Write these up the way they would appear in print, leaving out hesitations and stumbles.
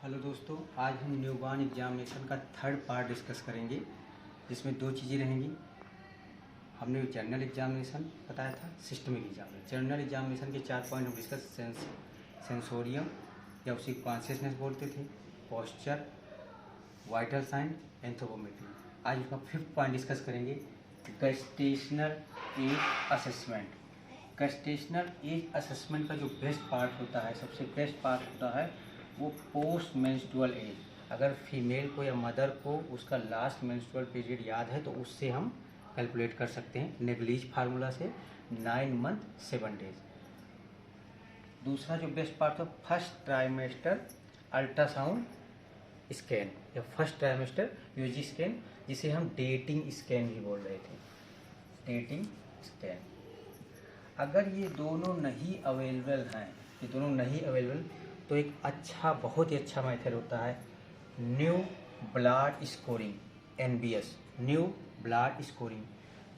Hello दोस्तों, आज हम न्यूबॉर्न एग्जामिनेशन का थर्ड पार्ट डिस्कस करेंगे, जिसमें दो चीज़ें रहेंगी। हमने जनरल एग्जामिनेशन बताया था, सिस्टमिक एग्जामिनेशन। जनरल एग्जामिनेशन के 4 पॉइंट हम डिस्कस सेंसोरियम या उसी कॉन्शियसनेस बोलते थे, पोस्चर, वाइटल साइन, एंथ्रोपोमेट्री। आज उसका 5th पॉइंट डिस्कस करेंगे, gestational age assessment. Gestational age assessment का जो बेस्ट पार्ट होता है, सबसे बेस्ट पार्ट होता है वो पोस्ट मेंस्ट्रुअल एज। अगर फीमेल को या मदर को उसका लास्ट मेंस्ट्रुअल पीरियड याद है तो उससे हम कैलकुलेट कर सकते हैं नेग्लिज फार्मूला से, 9 मंथ 7 डेज। दूसरा जो बेस्ट पार्ट है फर्स्ट ट्राइमेस्टर अल्ट्रासाउंड स्कैन या फर्स्ट ट्राइमेस्टर यूजी स्कैन, जिसे हम डेटिंग स्कैन भी बोल रहे थे, डेटिंग स्कैन। अगर ये दोनों नहीं अवेलेबल तो एक अच्छा, बहुत ही अच्छा मेथड होता है new blood scoring, NBS, new blood scoring.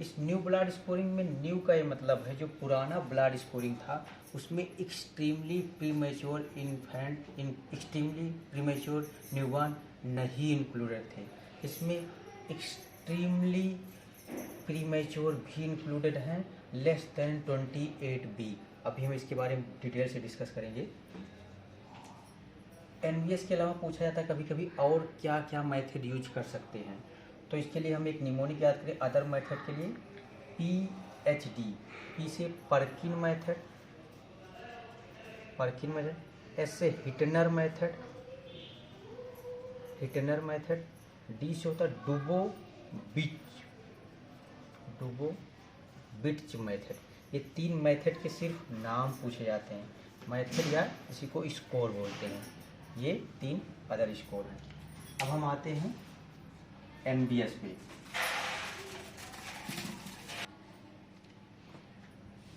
इस न्यू ब्लड स्कोरिंग में न्यू का ये मतलब है जो पुराना ब्लड स्कोरिंग था उसमें extremely premature infant, extremely premature newborn नहीं इंक्लूडेड थे। इसमें एक्सट्रीमली प्रीमेच्योर भी इंक्लूडेड हैं, लेस देन 28B। अभी हम इसके बारे में डिटेल से डिस्कस करेंगे। NBS के अलावा पूछा जाता है कभी कभी और क्या क्या मेथड यूज कर सकते हैं, तो इसके लिए हम एक निमोनिक याद करें। अदर मेथड के लिए PHD, P से पर्किन मेथड, S से हिटनर मेथड, D से होता है डुबो बिट्च मेथड। ये 3 मेथड के सिर्फ नाम पूछे जाते हैं, मेथड या इसी को स्कोर बोलते हैं। ये 3 अदर स्कोर हैं। अब हम आते हैं NBS पे।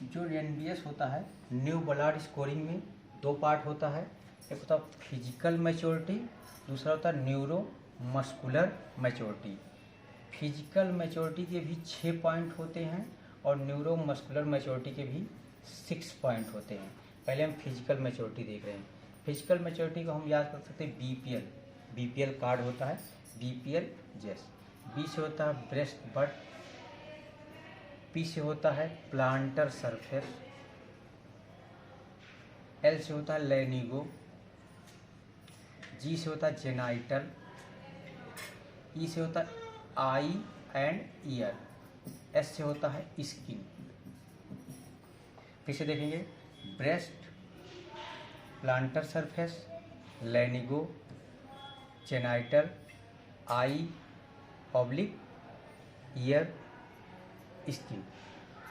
जो NBS होता है न्यू ब्लड स्कोरिंग में 2 पार्ट होता है, एक होता है फिजिकल मैच्योरिटी, दूसरा होता है neuro muscular maturity. Physical maturity के भी 6 पॉइंट होते हैं और न्यूरो मस्कुलर मैच्योरिटी के भी 6 पॉइंट होते हैं। पहले हम फिजिकल मैच्योरिटी देख रहे हैं। फिजिकल मैच्योरिटी को हम याद कर सकते हैं BPL कार्ड होता है, BPL जेस। B से होता है ब्रेस्ट बट, P से होता है प्लांटर सरफेस, L से होता है लेनिगो, G से होता है जेनाइटल, E से होता है आई एंड ईयर, S से होता है स्किन। फिर से देखेंगे, ब्रेस्ट, प्लांटर सरफेस, लेनिगो, जेनाइटल, आई ऑब्लिक ईयर, स्किन।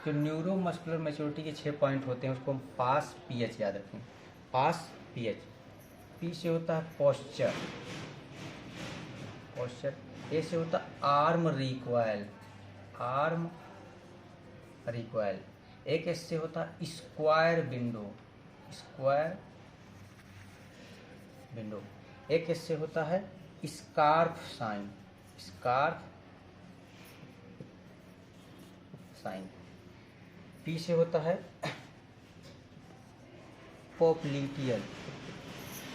जो न्यूरो मस्कुलर मैच्योरिटी के 6 पॉइंट होते हैं उसको हम पास PH याद रखें, पास PH। P से होता है पोस्चर, A से होता है आर्म रिक्वायल, एक S से होता है स्क्वायर विंडो, एक S से होता है स्कार्फ साइन। P से होता है पॉप्लिटियल,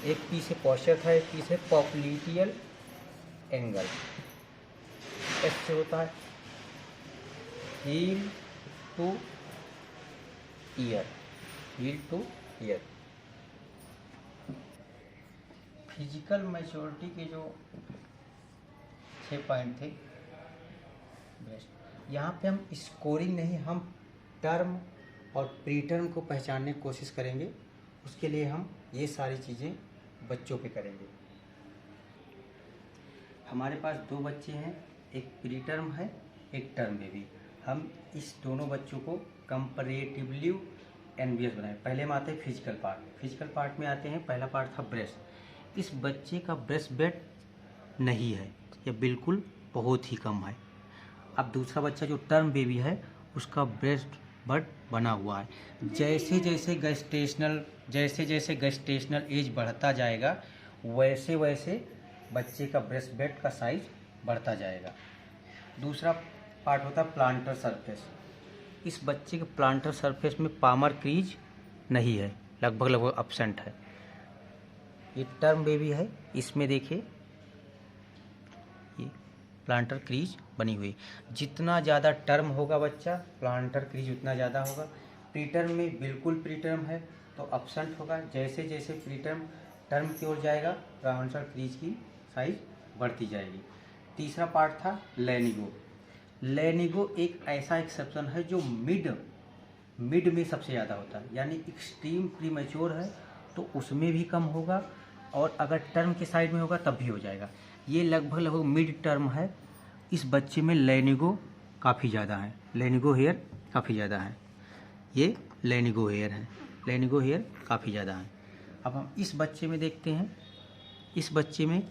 एक P से पोस्चर था, एक P से पॉप्लिटियल एंगल। S से होता है heel to ear. Physical maturity के जो 6 पॉइंट थे बेस्ट। यहाँ पे हम स्कोरिंग नहीं, हम टर्म और प्री टर्म को पहचानने की कोशिश करेंगे। उसके लिए हम ये सारी चीज़ें बच्चों पे करेंगे। हमारे पास 2 बच्चे हैं, एक प्री टर्म है, एक टर्म बेबी। हम इस दोनों बच्चों को कंपैरेटिवली NBS बनाए। पहले हम आते हैं फिजिकल पार्ट में आते हैं। पहला पार्ट था ब्रेस्ट। इस बच्चे का ब्रेस्ट वेट नहीं है या बिल्कुल बहुत ही कम है। अब दूसरा बच्चा जो टर्म बेबी है उसका ब्रेस्ट बट बना हुआ है। जैसे जैसे गेस्टेशनल एज बढ़ता जाएगा वैसे वैसे बच्चे का ब्रेस्ट बेड का साइज बढ़ता जाएगा। दूसरा पार्ट होता है प्लांटर सरफेस। इस बच्चे के प्लांटर सरफेस में पामर क्रीज नहीं है, लगभग एब्सेंट है। ये टर्म बेबी है, इसमें देखिए ये प्लांटर क्रीज बनी हुई। जितना ज़्यादा टर्म होगा बच्चा, प्लांटर क्रीज उतना ज़्यादा होगा। प्रीटर्म में बिल्कुल प्रीटर्म है तो अपसेंट होगा। जैसे जैसे प्रीटर्म टर्म की ओर जाएगा, प्लांटर क्रीज की साइज बढ़ती जाएगी। तीसरा पार्ट था लेनिगो। लेनिगो एक ऐसा एक्सेप्शन है जो मिड में सबसे ज़्यादा होता है, यानी एक्सट्रीम प्रीमेच्योर है तो उसमें भी कम होगा, और अगर टर्म के साइड में होगा तब भी हो जाएगा। ये लगभग मिड टर्म है। इस बच्चे में लेनिगो काफ़ी ज़्यादा है, लेनिगो हेयर काफ़ी ज़्यादा है। ये लेनिगो हेयर है, लेनिगो हेयर काफ़ी ज़्यादा है। अब हम इस बच्चे में देखते हैं, इस बच्चे में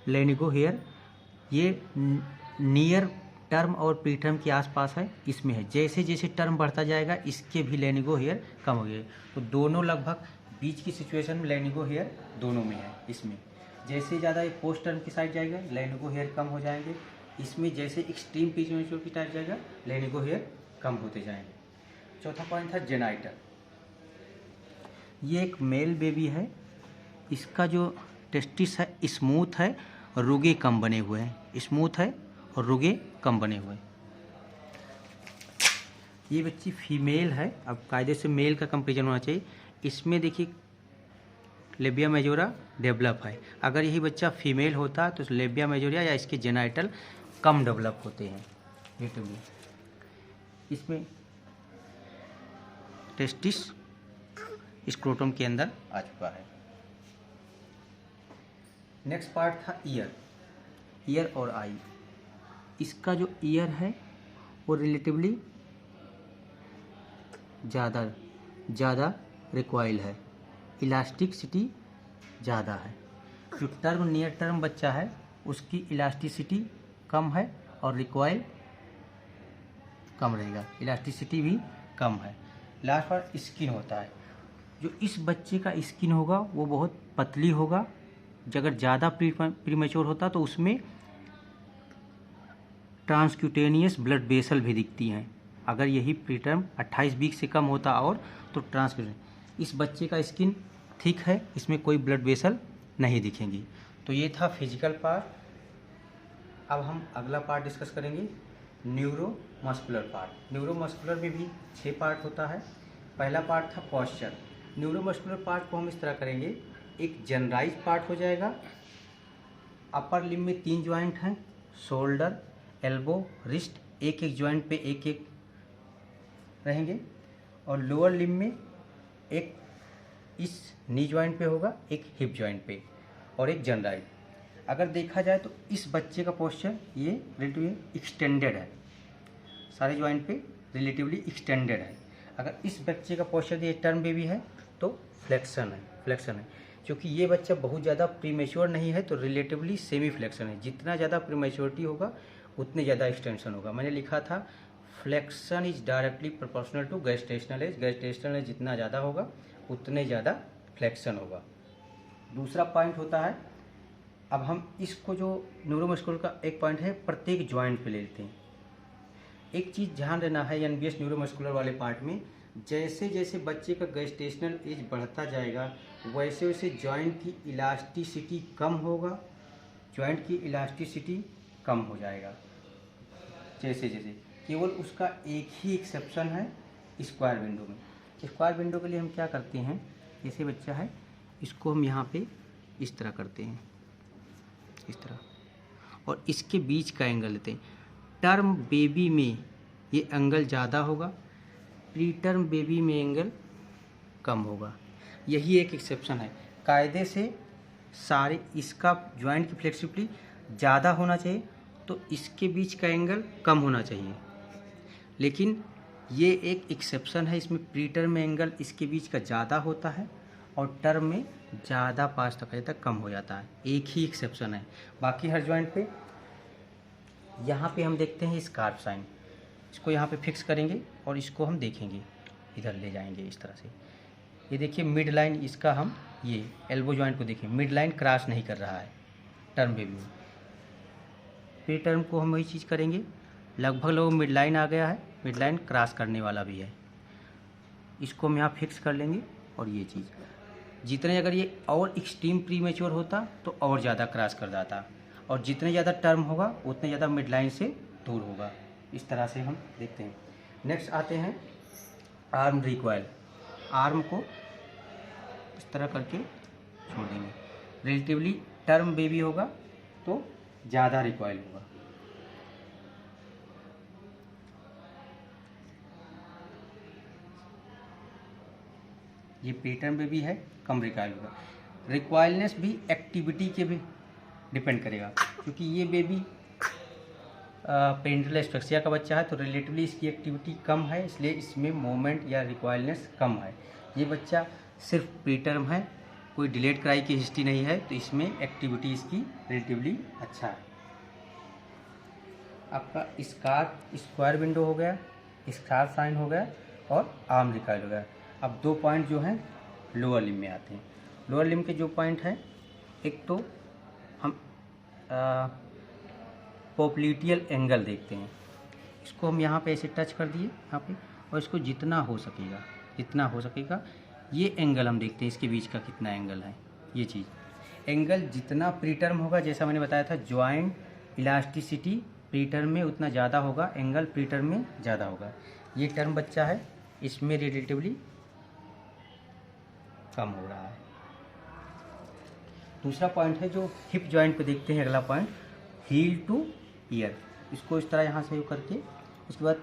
लेनिगो हेयर ये नियर टर्म और प्री टर्म के आसपास है, इसमें है। जैसे जैसे टर्म बढ़ता जाएगा इसके भी लेनिगो हेयर कम हो गए, तो दोनों लगभग बीच की सिचुएशन में लेनिगो हेयर दोनों में है। इसमें जैसे ज़्यादा ये पोस्ट टर्म की साइड जाएगा लेनिगो हेयर कम हो जाएंगे, इसमें जैसे एक्सट्रीम प्रीमेच्योर की टाइप जाएगा लेनिगो हेयर कम होते जाएंगे। चौथा पॉइंट था जेनाइटर। ये एक मेल बेबी है, इसका जो टेस्टिस है स्मूथ है और रुगे कम बने हुए हैं, स्मूथ है और रुगे कम बने हुए। ये बच्ची फीमेल है, अब कायदे से मेल का कंपेरिजन होना चाहिए। इसमें देखिए लेबिया मेजोरा डेवलप है, अगर यही बच्चा फीमेल होता तो लेबिया मेजोरिया या इसके जेनाइटल कम डेवलप होते हैं रिलेटिवली। इसमें टेस्टिस स्क्रोटम के अंदर आ चुका है। नेक्स्ट पार्ट था ईयर और आई। इसका जो ईयर है वो रिलेटिवली ज़्यादा रिक्वाइल है, इलास्टिसिटी ज़्यादा है। जो टर्म नियर टर्म बच्चा है उसकी इलास्टिसिटी कम है और रिक्वाइल कम रहेगा, इलास्टिसिटी भी कम है। लास्ट पर स्किन होता है, जो इस बच्चे का स्किन होगा वो बहुत पतली होगा। अगर ज़्यादा प्रीमेच्योर होता तो उसमें ट्रांसक्यूटेनियस ब्लड वेसल भी दिखती हैं। अगर यही प्रीटर्म 28 वीक से कम होता और तो ट्रांसक्यूटेनियस। इस बच्चे का स्किन थिक है, इसमें कोई ब्लड वेसल नहीं दिखेंगी। तो ये था फिजिकल पार्ट। अब हम अगला पार्ट डिस्कस करेंगे, न्यूरोमस्कुलर पार्ट। न्यूरोमस्कुलर में भी 6 पार्ट होता है। पहला पार्ट था पॉस्चर। न्यूरोमस्कुलर पार्ट को हम इस तरह करेंगे, एक जनरलाइज पार्ट हो जाएगा। अपर लिम्ब में 3 ज्वाइंट हैं, शोल्डर, एल्बो, रिस्ट, एक एक ज्वाइंट पे एक एक रहेंगे। और लोअर लिम्ब में एक इस नी ज्वाइंट पे होगा, एक हिप ज्वाइंट पे और एक जनरलाइज। अगर देखा जाए तो इस बच्चे का पोस्चर ये रिलेटिवली एक्सटेंडेड है, सारे ज्वाइंट पे रिलेटिवली एक्सटेंडेड है। अगर इस बच्चे का पोस्चर ये टर्म बेबी है तो फ्लेक्शन है। क्योंकि ये बच्चा बहुत ज़्यादा प्रीमेच्योर नहीं है तो रिलेटिवली सेमी फ्लेक्शन है। जितना ज़्यादा प्रीमेच्योरिटी होगा उतने ज़्यादा एक्सटेंशन होगा। मैंने लिखा था flexion is directly proportional to gestational age. Gestational age जितना ज़्यादा होगा उतने ज़्यादा फ्लेक्शन होगा। दूसरा पॉइंट होता है, अब हम इसको जो न्यूरोमस्कुलर का एक पॉइंट है प्रत्येक ज्वाइंट पे ले लेते हैं। एक चीज़ ध्यान देना है एनबीएस न्यूरोमस्कुलर वाले पार्ट में, जैसे जैसे बच्चे का गेस्टेशनल एज बढ़ता जाएगा वैसे वैसे ज्वाइंट की इलास्टिसिटी कम होगा, ज्वाइंट की इलास्टिसिटी कम हो जाएगा जैसे जैसे। केवल उसका एक ही एक्सेप्शन है स्क्वायर विंडो में। स्क्वायर विंडो के लिए हम क्या करते हैं, जैसे बच्चा है इसको हम यहाँ पे इस तरह करते हैं, इस तरह, और इसके बीच का एंगल लेते हैं। टर्म बेबी में ये एंगल ज़्यादा होगा, प्री टर्म बेबी में एंगल कम होगा। यही एक एक्सेप्शन है। कायदे से सारे इसका ज्वाइंट की फ्लेक्सिबिलिटी ज़्यादा होना चाहिए तो इसके बीच का एंगल कम होना चाहिए, लेकिन ये एक एक्सेप्शन है। इसमें प्री टर्म में एंगल इसके बीच का ज़्यादा होता है और टर्म में ज़्यादा पास तक कम हो जाता है। एक ही एक्सेप्शन है, बाकी हर ज्वाइंट पे। यहाँ पे हम देखते हैं स्कार्फ साइन, इसको यहाँ पे फिक्स करेंगे और इसको हम देखेंगे, इधर ले जाएंगे इस तरह से। ये देखिए मिड लाइन इसका, हम ये एल्बो ज्वाइंट को देखिए मिड लाइन क्रॉस नहीं कर रहा है टर्म बेबी में। प्री टर्म को हम वही चीज़ करेंगे, लगभग लोग मिड लाइन आ गया है, मिड लाइन क्रॉस करने वाला भी है, इसको हम यहाँ फिक्स कर लेंगे। और ये चीज़ जितने अगर ये और एक्सट्रीम प्री मैच्योर होता तो और ज़्यादा क्रॉस कर जाता, और जितने ज़्यादा टर्म होगा उतने ज़्यादा मिड लाइन से दूर होगा। इस तरह से हम देखते हैं। नेक्स्ट आते हैं आर्म रिकॉयल। आर्म को इस तरह करके छोड़ देंगे। रिलेटिवली टर्म बेबी होगा तो ज़्यादा रिकॉयल होगा। ये प्रीटर्म बेबी है, कम रिकॉयल होगा। रिकॉयलनेस भी एक्टिविटी के भी डिपेंड करेगा, क्योंकि ये बेबी पेरेंटल एस्फिक्सिया का बच्चा है तो रिलेटिवली इसकी एक्टिविटी कम है, इसलिए इसमें मोमेंट या रिकॉयलनेस कम है। ये बच्चा सिर्फ प्रीटर्म है, कोई डिलेड क्राई की हिस्ट्री नहीं है, तो इसमें एक्टिविटी इसकी रिलेटिवली अच्छा है। आपका स्क्वायर विंडो हो गया, स्टार साइन हो गया और आर्म रिकॉयल हो गया। अब 2 पॉइंट जो हैं लोअर लिम्ब में आते हैं। लोअर लिम्ब के जो पॉइंट हैं, एक तो हम पोप्लिटियल एंगल देखते हैं। इसको हम यहाँ पे ऐसे टच कर दिए यहाँ पे, और इसको जितना हो सकेगा ये एंगल हम देखते हैं, इसके बीच का कितना एंगल है। ये चीज़ एंगल जितना प्रीटर्म होगा, जैसा मैंने बताया था जॉइंट इलास्टिसिटी प्रीटर्म में उतना ज़्यादा होगा, एंगल प्रीटर्म में ज़्यादा होगा। ये टर्म बच्चा है, इसमें रिलेटिवली कम हो रहा है। दूसरा पॉइंट है जो हिप जॉइंट पे देखते हैं, अगला पॉइंट हील टू ईयर। इसको इस तरह यहाँ से करके उसके बाद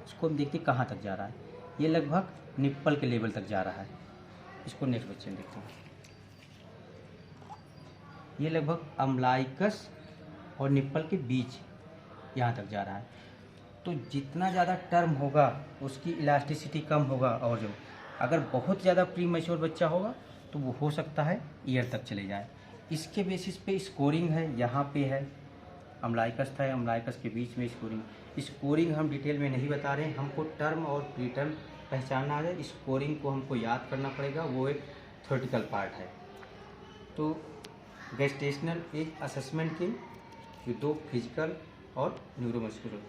इसको हम देखते हैं कहाँ तक जा रहा है। ये लगभग निप्पल के लेवल तक जा रहा है। इसको नेक्स्ट बच्चे में देखते हैं। ये लगभग अम्लाइकस और निप्पल के बीच यहाँ तक जा रहा है। तो जितना ज़्यादा टर्म होगा उसकी इलास्टिसिटी कम होगा, और जो अगर बहुत ज़्यादा प्री मैच्योर बच्चा होगा तो वो हो सकता है ईयर तक चले जाए। इसके बेसिस पे स्कोरिंग है, यहाँ पे है अम्लाइकस था, अम्लाइकस के बीच में स्कोरिंग हम डिटेल में नहीं बता रहे हैं। हमको टर्म और प्री टर्म पहचानना है, स्कोरिंग को हमको याद करना पड़ेगा, वो एक थ्योरेटिकल पार्ट है। तो गेस्टेशनल एज असेसमेंट के जो 2 फिजिकल और न्यूरोमस्कुलर,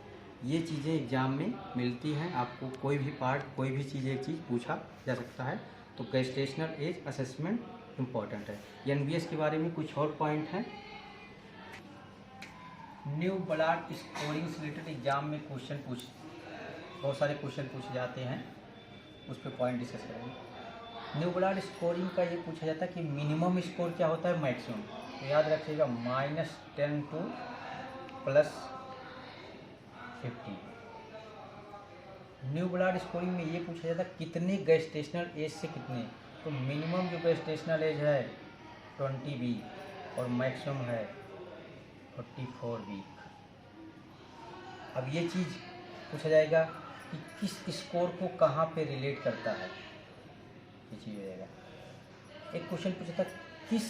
ये चीज़ें एग्जाम में मिलती हैं। आपको कोई भी पार्ट, कोई भी चीज़, एक चीज़ पूछा जा सकता है। तो गेस्टेशनल एज असेसमेंट इम्पॉर्टेंट है। एनबीएस के बारे में कुछ और पॉइंट हैं। न्यू ब्लड स्कोरिंग से रिलेटेड एग्जाम में बहुत सारे क्वेश्चन पूछे जाते हैं, उस पर पॉइंट डिस्कस करेंगे। न्यू ब्लड स्कोरिंग का ये पूछा जाता है कि मिनिमम स्कोर क्या होता है, मैक्सिमम। तो याद रखिएगा -10 टू +50। न्यू ब्लड स्कोरिंग में ये पूछा जाता है कितने गेस्टेशनल एज से कितने। तो मिनिमम जो गेस्टेशनल एज है 20 वीक और मैक्सिमम है 44 वीक। अब ये चीज़ पूछा जाएगा कि किस स्कोर को कहाँ पे रिलेट करता है, ये चीज़ हो जाएगा। एक क्वेश्चन पूछा था किस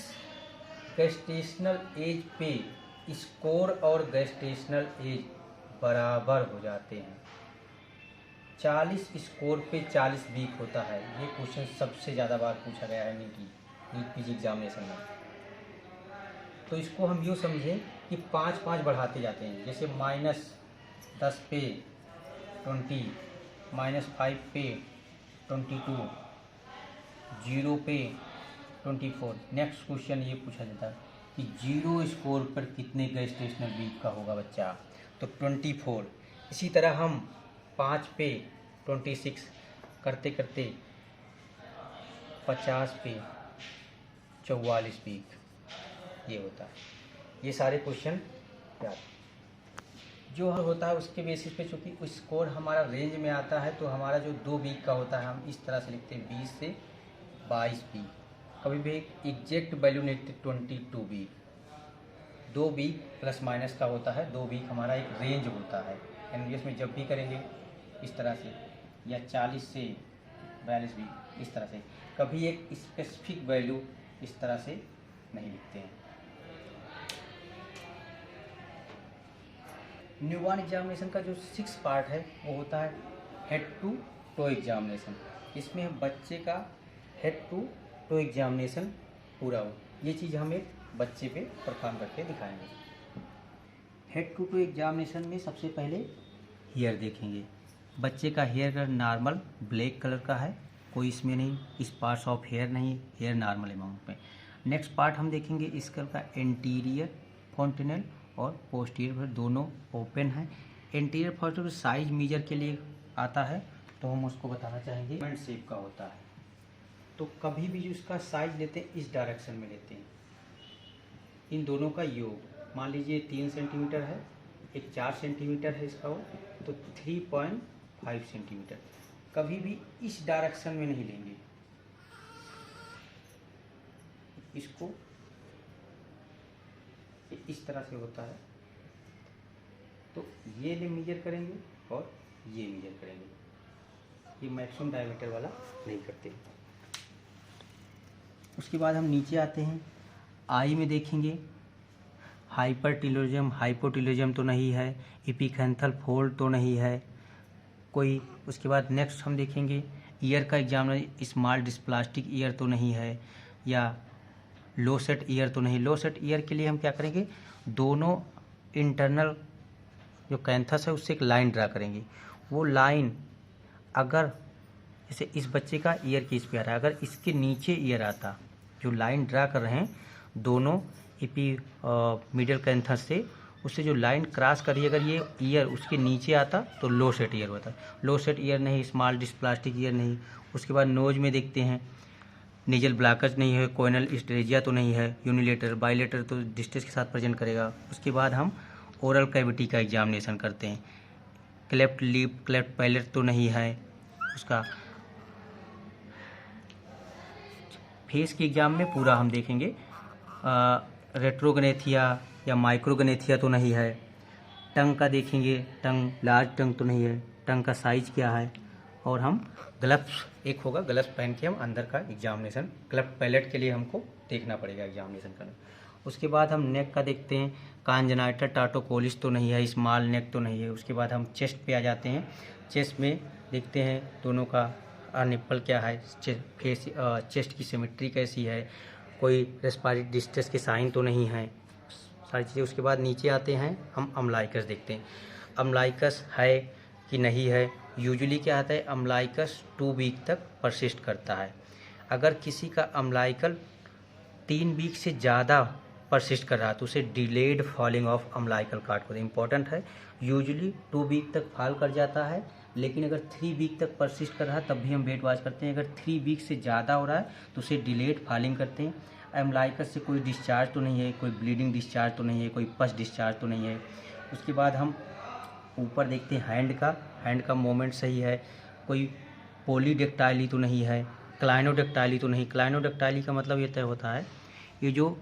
गेस्टेशनल एज पे स्कोर और गेस्टेशनल एज बराबर हो जाते हैं। 40 स्कोर पे 40 वीक होता है। ये क्वेश्चन सबसे ज़्यादा बार पूछा गया है नीट पीजी एग्जामिनेशन में। तो इसको हम यूँ समझें कि 5-5 बढ़ाते जाते हैं, जैसे -10 पे 20, -5 पे 22, 0 पे 24। नेक्स्ट क्वेश्चन ये पूछा जाता है कि 0 स्कोर पर कितने गेस्टेशनल वीक का होगा बच्चा, तो 24। इसी तरह हम 5 पे 26 करते करते 50 पे 44 वीक ये होता है। ये सारे क्वेश्चन याद जो होता है उसके बेसिस पे, चूँकि स्कोर हमारा रेंज में आता है तो हमारा जो 2 वीक का होता है हम इस तरह से लिखते हैं 20 से 22 वीक। कभी भी एग्जैक्ट वैल्यू नहीं लिखते 22 वीक। 2 वीक प्लस माइनस का होता है, 2 वीक हमारा एक रेंज होता है। एनबीएस में जब भी करेंगे इस तरह से, या 40 से 42 वीक इस तरह से, कभी एक स्पेसिफिक वैल्यू इस तरह से नहीं लिखते हैं। न्यूबॉर्न एग्जामिनेशन का जो 6 पार्ट है वो होता है हेड टू टो एग्जामिनेशन। इसमें हम बच्चे का हेड टू टो एग्जामिनेशन पूरा हो, ये चीज़ हम एक बच्चे पे परफॉर्म करके दिखाएंगे। हेड टू टो एग्जामिनेशन में सबसे पहले हेयर देखेंगे। बच्चे का hair colour normal black colour का है, कोई इसमें नहीं, इस पार्ट्स ऑफ हेयर नहीं, हेयर नॉर्मल अमाउंट में। नेक्स्ट पार्ट हम देखेंगे इसका इंटीरियर फॉन्टेनल और पोस्टीरियर दोनों ओपन है। इंटीरियर फॉन्टेनल साइज मेजर के लिए आता है, तो हम उसको बताना चाहेंगे डायमंड शेप का होता है। तो कभी भी जो इसका साइज लेते हैं इस डायरेक्शन में लेते हैं, इन दोनों का योग मान लीजिए 3 सेंटीमीटर है, एक 4 सेंटीमीटर है इसका वो, तो 3.5 सेंटीमीटर। कभी भी इस डायरेक्शन में नहीं लेंगे, इसको इस तरह से होता है, तो ये मेजर करेंगे और ये मेजर करेंगे, ये मैक्सिमम डायमीटर वाला नहीं करते। उसके बाद हम नीचे आते हैं, आई में देखेंगे हाइपरटिलोजियम हाइपोटिलोजियम तो नहीं है, एपिथेलियल फोल्ड तो नहीं है कोई। उसके बाद नेक्स्ट हम देखेंगे ईयर का एग्जाम में स्मॉल डिस्प्लास्टिक ईयर तो नहीं है, या लो सेट ईयर तो नहीं। लो सेट ईयर के लिए हम क्या करेंगे, दोनों इंटरनल जो कैंथस है उससे एक लाइन ड्रा करेंगे। वो लाइन अगर जैसे इस बच्चे का ईयर की इस पे आ रहा है, अगर इसके नीचे ईयर आता, जो लाइन ड्रा कर रहे हैं दोनों मिडिल कैंथस से, उससे जो लाइन क्रॉस करिए, अगर ये ईयर उसके नीचे आता तो लो सेट ईयर होता। लो सेट ईयर नहीं, स्मॉल डिस्प्लास्टिक ईयर नहीं। उसके बाद नोज में देखते हैं नेजल ब्लॉकेज नहीं है, कोइनल स्टेजिया तो नहीं है, यूनिलेटर बाइलेटर तो डिस्टेंस के साथ प्रेजेंट करेगा। उसके बाद हम ओरल कैविटी का एग्जामिनेशन करते हैं, क्लेफ्ट लिप क्लेफ्ट पैलेट तो नहीं है। उसका फेस के एग्जाम में पूरा हम देखेंगे, रेट्रोगनेथिया या माइक्रोगनेथिया तो नहीं है। टंग का देखेंगे, टंग लार्ज टंग तो नहीं है, टंग का साइज क्या है। और हम ग्लव्स एक होगा, ग्लव्स पहन के हम अंदर का एग्जामिनेशन, क्लेफ्ट पैलेट के लिए हमको देखना पड़ेगा एग्जामिनेशन करना। उसके बाद हम नेक का देखते हैं, कॉन्जेनाइटल टार्टोकोलिस तो नहीं है, स्मॉल नेक तो नहीं है। उसके बाद हम चेस्ट पे आ जाते हैं, चेस्ट में देखते हैं दोनों का निप्पल क्या है, चेस्ट की सिमेट्री कैसी है, कोई रेस्पिरेटरी डिस्ट्रेस के साइन तो नहीं है, सारी चीज़ें। उसके बाद नीचे आते हैं हम अम्लाइकस देखते हैं, अम्लाइकस है कि नहीं है। यूजुअली क्या आता है, अम्लाइकस 2 वीक तक परसिस्ट करता है। अगर किसी का अम्लाइकल 3 वीक से ज़्यादा परसिस्ट कर रहा है तो उसे delayed falling of umbilical card को इम्पॉर्टेंट है। यूजुअली 2 वीक तक फॉल कर जाता है, लेकिन अगर 3 वीक तक परसिस्ट कर रहा है तब भी हम वेट वॉच करते हैं। अगर 3 वीक से ज़्यादा हो रहा है तो उसे डिलेड फॉलिंग करते हैं। एम्लाइकस से कोई डिस्चार्ज तो नहीं है, कोई ब्लीडिंग डिस्चार्ज तो नहीं है, कोई पस डिस्चार्ज तो नहीं है। उसके बाद हम ऊपर देखते हैं हैंड का मोमेंट सही है, कोई पॉलीडेक्टाइली तो नहीं है, क्लाइनोडेक्टाइली तो नहीं। क्लाइनोडेक्टाइली का मतलब ये तय होता है, ये जो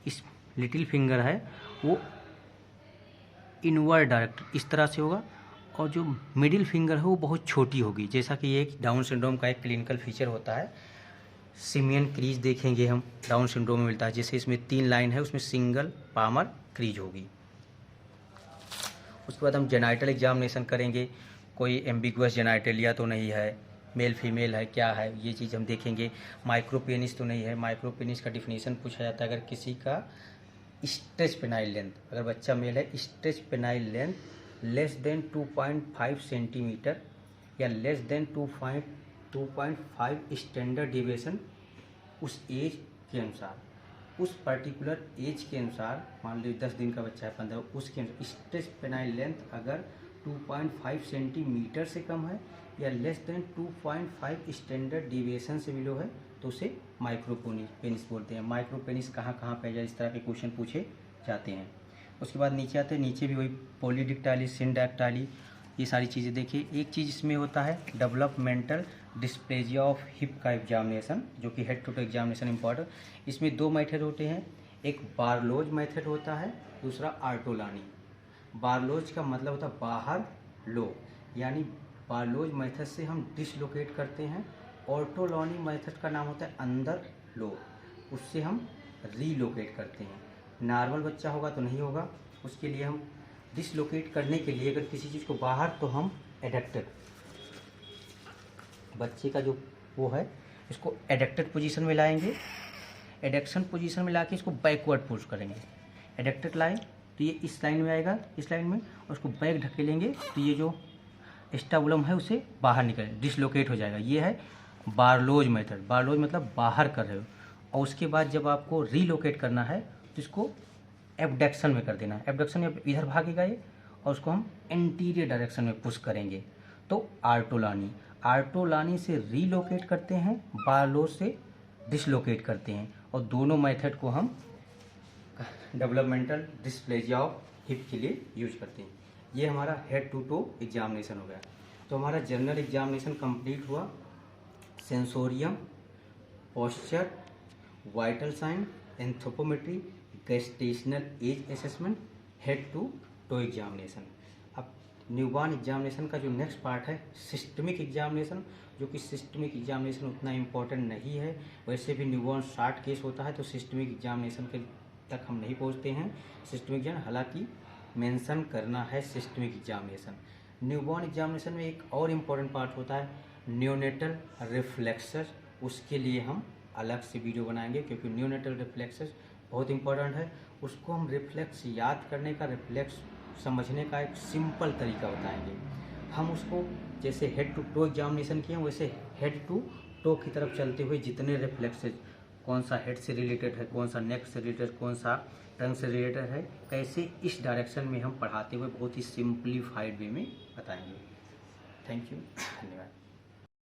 इस लिटिल फिंगर है वो इनवर्ड डायरेक्ट इस तरह से होगा, और जो मिडिल फिंगर है वो बहुत छोटी होगी, जैसा कि ये एक डाउन सिंड्रोम का एक क्लिनिकल फीचर होता है। सिमियन क्रीज देखेंगे हम, डाउन सिंड्रोम में मिलता है, जैसे इसमें 3 लाइन है उसमें सिंगल पामर क्रीज होगी। उसके बाद हम जेनाइटल एग्जामिनेशन करेंगे, कोई एम्बिगुअस जेनाइटेलिया तो नहीं है, मेल फीमेल है क्या है, ये चीज़ हम देखेंगे। माइक्रोपेनिस तो नहीं है, माइक्रोपेनिस का डिफिनीशन पूछा जाता है, अगर किसी का स्ट्रेच पेनाइल लेंथ, अगर बच्चा मेल है stretch penile length less than 2.5 centimetre या लेस देन 2.5 स्टैंडर्ड डिविएशन उस एज के अनुसार, उस पर्टिकुलर एज के अनुसार, मान लीजिए 10 दिन का बच्चा है 15, उसके अनुसार स्ट्रेच पेनाइल लेंथ अगर 2.5 सेंटीमीटर से कम है या लेस देन 2.5 स्टैंडर्ड डिविएशन से बिलो है तो उसे माइक्रोपेनिस बोलते हैं। माइक्रोपेनिस कहाँ कहाँ पे जाए, इस तरह के क्वेश्चन पूछे जाते हैं। उसके बाद नीचे आते हैं, नीचे भी वही पॉलीडिक्टाइली सिंडैक्टाइली ये सारी चीज़ें देखिए। एक चीज़ इसमें होता है डेवलपमेंटल डिस्प्लेजिया ऑफ हिप का एग्जामिनेशन, जो कि head to head examination important. इसमें 2 मेथड होते हैं, एक बार्लोज मेथड होता है, दूसरा आर्टोलानी। बार्लोज का मतलब होता है बाहर लो, यानी बार्लोज मेथड से हम डिसलोकेट करते हैं। ऑर्टोलॉनी मेथड का नाम होता है अंदर लो, उससे हम रीलोकेट करते हैं। नॉर्मल बच्चा होगा तो नहीं होगा, उसके लिए हम डिसलोकेट करने के लिए अगर किसी चीज़ को बाहर, तो हम एडक्टेड बच्चे का जो वो है इसको एडक्टेड पोजीशन में लाएंगे, एडक्शन पोजीशन में लाके इसको बैकवर्ड पुश करेंगे। एडक्टेड लाए तो ये इस लाइन में आएगा, इस लाइन में, और उसको बैक ढकेलेंगे तो ये जो स्टाबुलम है उसे बाहर निकले, डिसलोकेट हो जाएगा। ये है बारलोज मेथड, बारलोज मतलब बाहर कर रहे हो, और उसके बाद जब आपको रीलोकेट करना है तो इसको एबडक्शन में कर देना है। एबडक्शन में इधर भागेगा ये, और उसको हम इंटीरियर डायरेक्शन में पुश करेंगे। तो आर्टोलानी, आर्टोलानी से रीलोकेट करते हैं, बारलोज से डिसलोकेट करते हैं, और दोनों मेथड को हम डेवलपमेंटल डिस्प्लेजिया ऑफ हिप के लिए यूज करते हैं। ये हमारा हेड टू टो एग्जामिनेशन हो गया। तो हमारा जनरल एग्जामिनेशन कंप्लीट हुआ। Sensorium, posture, vital sign, anthropometry, gestational age assessment, head to toe examination. अब न्यूबॉर्न एग्जामिनेशन का जो नेक्स्ट पार्ट है सिस्टमिक एग्जामिनेशन, जो कि सिस्टमिक एग्जामिनेशन उतना इम्पोर्टेंट नहीं है। वैसे भी न्यूबॉर्न शॉर्ट केस होता है, तो सिस्टमिक एग्जामिनेशन के तक हम नहीं पहुंचते हैं। सिस्टमिक एग्जाम हालांकि मेंशन करना है सिस्टमिक एग्जामिनेशन। न्यूबॉर्न एग्जामिनेशन में एक और इम्पोर्टेंट पार्ट होता है न्यूनेटल रिफ्लेक्सस। उसके लिए हम अलग से वीडियो बनाएंगे, क्योंकि न्यूनेटल रिफ्लेक्सस बहुत इंपॉर्टेंट है। उसको हम रिफ्लेक्स याद करने का, रिफ्लेक्स समझने का एक सिंपल तरीका बताएंगे। हम उसको जैसे हेड टू टो एग्जामिनेशन किए वैसे हेड टू टो की तरफ चलते हुए जितने रिफ्लेक्सेस, कौन सा हेड से रिलेटेड है, कौन सा नेक से रिलेटेड, कौन सा टंग से रिलेटेड है, कैसे इस डायरेक्शन में हम पढ़ाते हुए बहुत ही सिंप्लीफाइड वे में बताएंगे। थैंक यू, धन्यवाद।